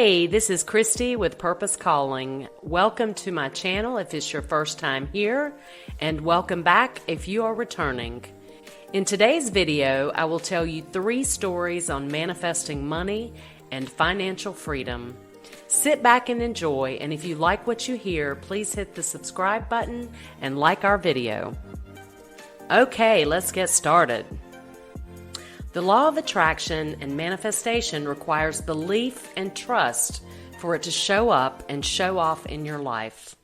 Hey, this is Christy with Purpose Calling. Welcome to my channel if it's your first time here, and welcome back if you are returning. In today's video, I will tell you 3 stories on manifesting money and financial freedom. Sit back and enjoy, and if you like what you hear, please hit the subscribe button and like our video. Okay, let's get started. The law of attraction and manifestation requires belief and trust for it to show up and show off in your life.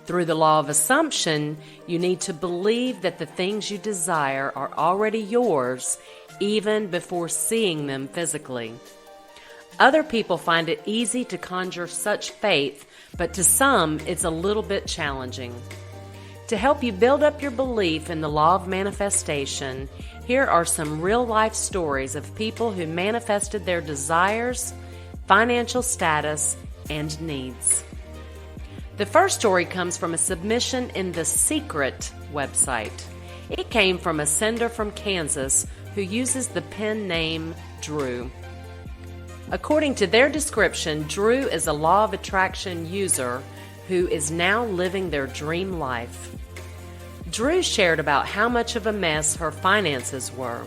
Through the law of assumption, you need to believe that the things you desire are already yours even before seeing them physically. Other people find it easy to conjure such faith, but to some it's a little bit challenging. To help you build up your belief in the law of manifestation, here are some real-life stories of people who manifested their desires, financial status, and needs. The first story comes from a submission in The Secret website. It came from a sender from Kansas who uses the pen name Drew. According to their description, Drew is a law of attraction user who is now living their dream life. Drew shared about how much of a mess her finances were.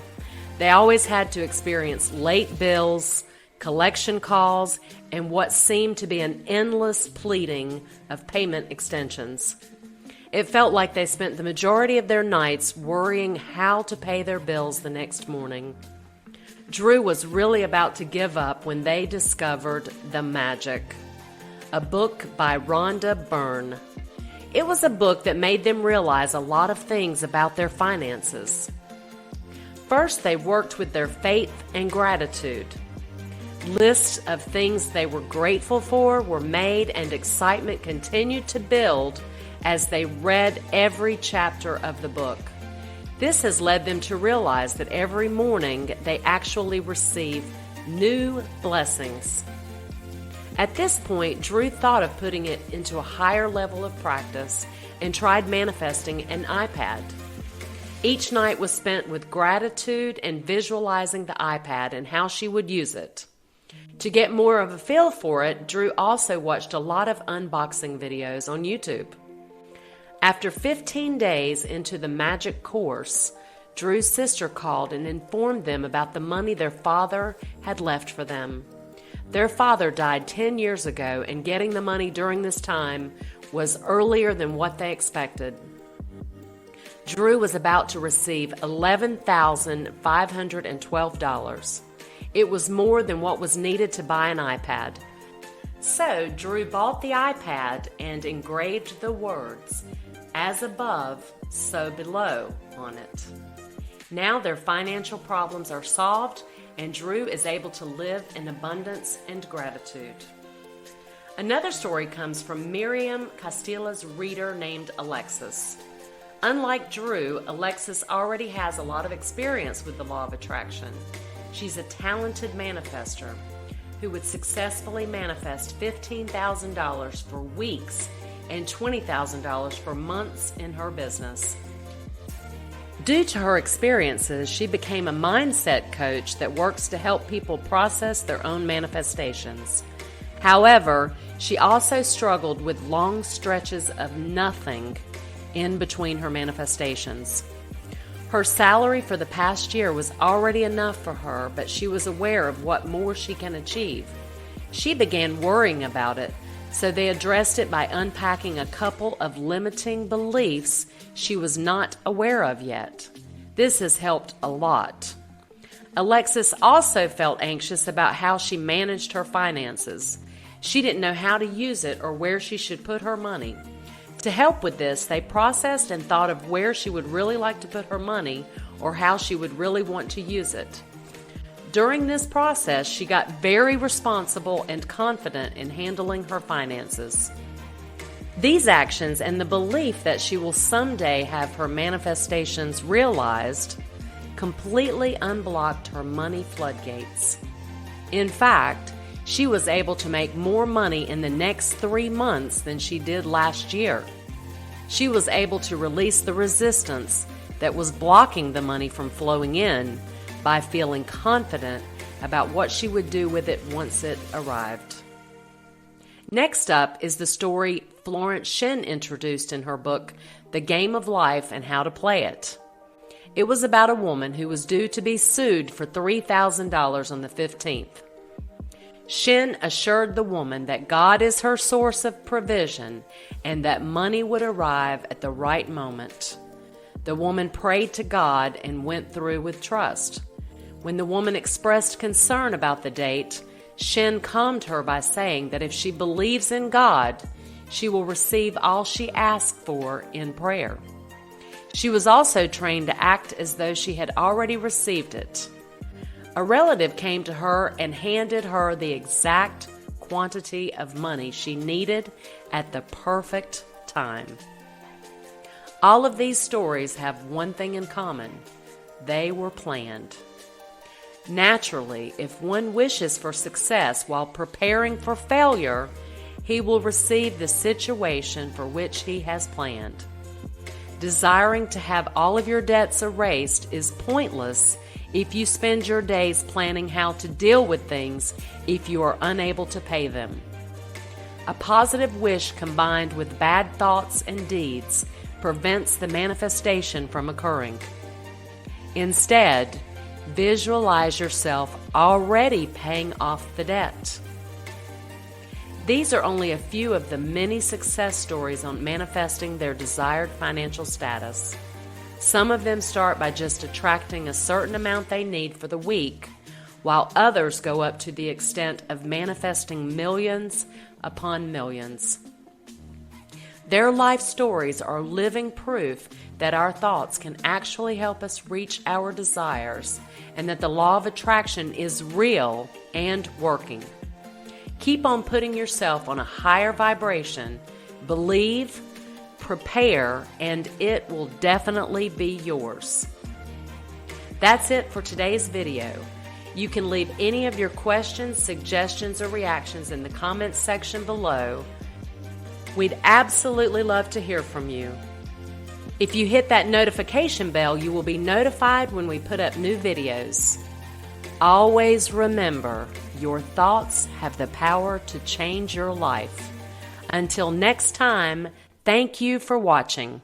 They always had to experience late bills, collection calls, and what seemed to be an endless pleading of payment extensions. It felt like they spent the majority of their nights worrying how to pay their bills the next morning. Drew was really about to give up when they discovered The Magic, a book by Rhonda Byrne. It was a book that made them realize a lot of things about their finances. First, they worked with their faith and gratitude. Lists of things they were grateful for were made, and excitement continued to build as they read every chapter of the book. This has led them to realize that every morning they actually receive new blessings. At this point, Drew thought of putting it into a higher level of practice and tried manifesting an iPad. Each night was spent with gratitude and visualizing the iPad and how she would use it. To get more of a feel for it, Drew also watched a lot of unboxing videos on YouTube. After 15 days into the magic course, Drew's sister called and informed them about the money their father had left for them. Their father died 10 years ago, and getting the money during this time was earlier than what they expected. Drew was about to receive $11,512. It was more than what was needed to buy an iPad. So Drew bought the iPad and engraved the words, "As above, so below," on it. Now their financial problems are solved, and Drew is able to live in abundance and gratitude. Another story comes from Miriam Castilla's reader named Alexis. Unlike Drew, Alexis already has a lot of experience with the law of attraction. She's a talented manifester who would successfully manifest $15,000 for weeks and $20,000 for months in her business. Due to her experiences, she became a mindset coach that works to help people process their own manifestations. However, she also struggled with long stretches of nothing in between her manifestations. Her salary for the past year was already enough for her, but she was aware of what more she can achieve. She began worrying about it, so they addressed it by unpacking a couple of limiting beliefs she was not aware of yet. This has helped a lot. Alexis also felt anxious about how she managed her finances. She didn't know how to use it or where she should put her money. To help with this, they processed and thought of where she would really like to put her money or how she would really want to use it. During this process, she got very responsible and confident in handling her finances. These actions and the belief that she will someday have her manifestations realized completely unblocked her money floodgates. In fact, she was able to make more money in the next 3 months than she did last year. She was able to release the resistance that was blocking the money from flowing in by feeling confident about what she would do with it once it arrived. Next up is the story Florence Shinn introduced in her book, The Game of Life and How to Play It. It was about a woman who was due to be sued for $3,000 on the 15th. Shinn assured the woman that God is her source of provision and that money would arrive at the right moment. The woman prayed to God and went through with trust. When the woman expressed concern about the date, Shinn calmed her by saying that if she believes in God, she will receive all she asked for in prayer. She was also trained to act as though she had already received it. A relative came to her and handed her the exact quantity of money she needed at the perfect time. All of these stories have one thing in common: they were planned. Naturally, if one wishes for success while preparing for failure, he will receive the situation for which he has planned. Desiring to have all of your debts erased is pointless if you spend your days planning how to deal with things if you are unable to pay them. A positive wish combined with bad thoughts and deeds prevents the manifestation from occurring. Instead, visualize yourself already paying off the debt. These are only a few of the many success stories on manifesting their desired financial status. Some of them start by just attracting a certain amount they need for the week, while others go up to the extent of manifesting millions upon millions. Their life stories are living proof that our thoughts can actually help us reach our desires and that the law of attraction is real and working. Keep on putting yourself on a higher vibration, believe, prepare, and it will definitely be yours. That's it for today's video. You can leave any of your questions, suggestions, or reactions in the comments section below. We'd absolutely love to hear from you. If you hit that notification bell, you will be notified when we put up new videos. Always remember, your thoughts have the power to change your life. Until next time, thank you for watching.